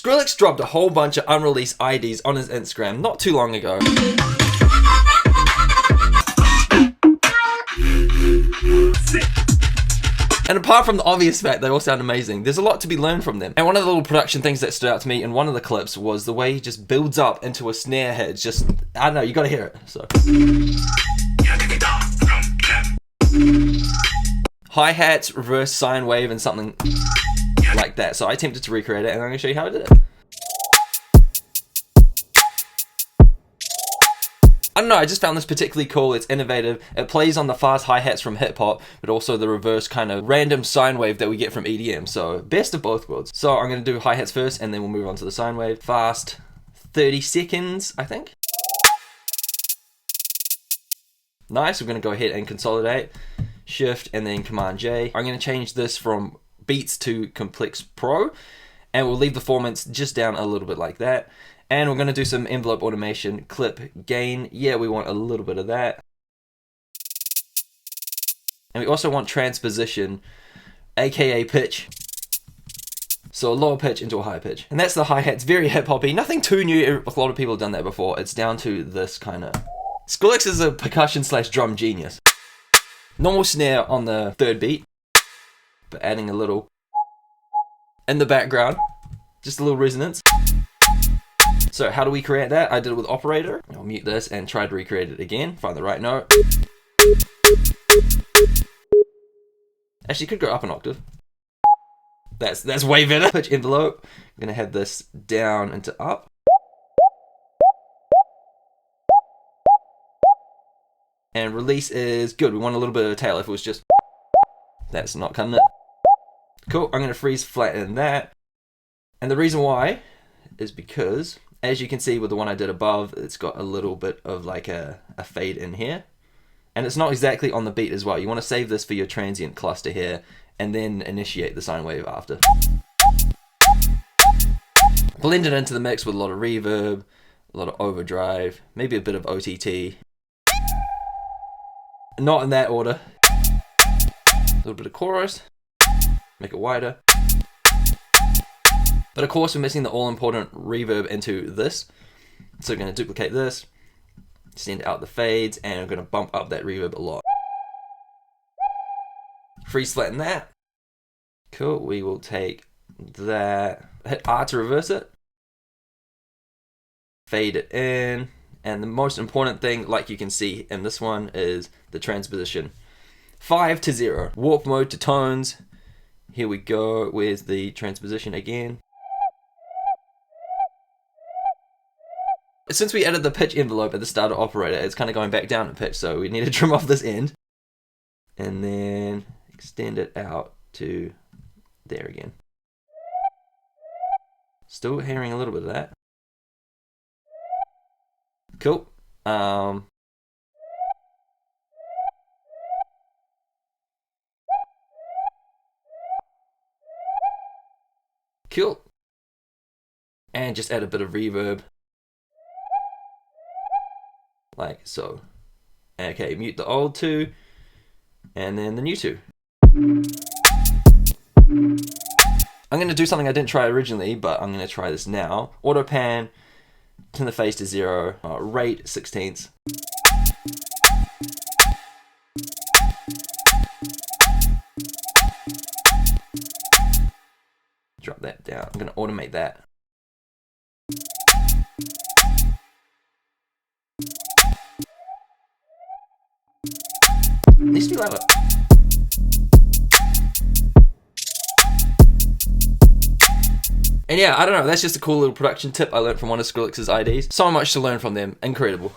Skrillex dropped a whole bunch of unreleased IDs on his Instagram not too long ago. And apart from the obvious fact they all sound amazing, there's a lot to be learned from them. And one of the little production things that stood out to me in one of the clips was the way he just builds up into a snare hit. It's just, I don't know, you gotta hear it. So hi-hats, reverse sine wave, and something like that. So I attempted to recreate it, and I'm gonna show you how I did it. I don't know, I just found this particularly cool. It's innovative. It plays on the fast hi-hats from hip-hop, but also the reverse kind of random sine wave that we get from EDM. So best of both worlds. So I'm going to do hi-hats first, and then we'll move on to the sine wave. Fast 30 seconds, I think. Nice, we're going to go ahead and consolidate. Shift and then Command J. I'm going to change this from Beats to Complex Pro, and we'll leave the formants just down a little bit like that. And we're going to do some envelope automation, clip, gain. Yeah, we want a little bit of that. And we also want transposition, aka pitch. So a lower pitch into a higher pitch. And that's the hi-hats, very hip-hoppy. Nothing too new, a lot of people have done that before. It's down to this kind of... Skrillex is a percussion / drum genius. Normal snare on the third beat, but adding a little in the background, just a little resonance. So how do we create that? I did it with Operator. I'll mute this and try to recreate it again. Find the right note. Actually, you could go up an octave. That's way better. Pitch envelope. I'm gonna have this down into up. And release is good. We want a little bit of a tail. If it was just, that's not cutting it. Cool. I'm gonna freeze flatten that. And the reason why is because, as you can see with the one I did above, it's got a little bit of like a fade in here. And it's not exactly on the beat as well. You want to save this for your transient cluster here, and then initiate the sine wave after. Blend it into the mix with a lot of reverb, a lot of overdrive, maybe a bit of OTT. Not in that order. A little bit of chorus, make it wider. But of course we're missing the all-important reverb into this. So we're going to duplicate this, send out the fades, and we're going to bump up that reverb a lot. Freeze flatten that. Cool, we will take that, hit R to reverse it. Fade it in. And the most important thing, like you can see in this one, is the transposition. 5 to 0. Warp mode to tones. Here we go. Where's the transposition again? Since we added the pitch envelope at the start of Operator, it's kind of going back down in pitch, so we need to trim off this end. And then extend it out to there again. Still hearing a little bit of that. Cool. Cool. And just add a bit of reverb. Like so. Okay, mute the old two, and then the new two. I'm going to do something I didn't try originally, but I'm going to try this now. Auto pan, turn the phase to 0, rate 16ths. Drop that down. I'm going to automate that. It needs to be louder. And yeah, I don't know, that's just a cool little production tip I learned from one of Skrillex's IDs. So much to learn from them, incredible.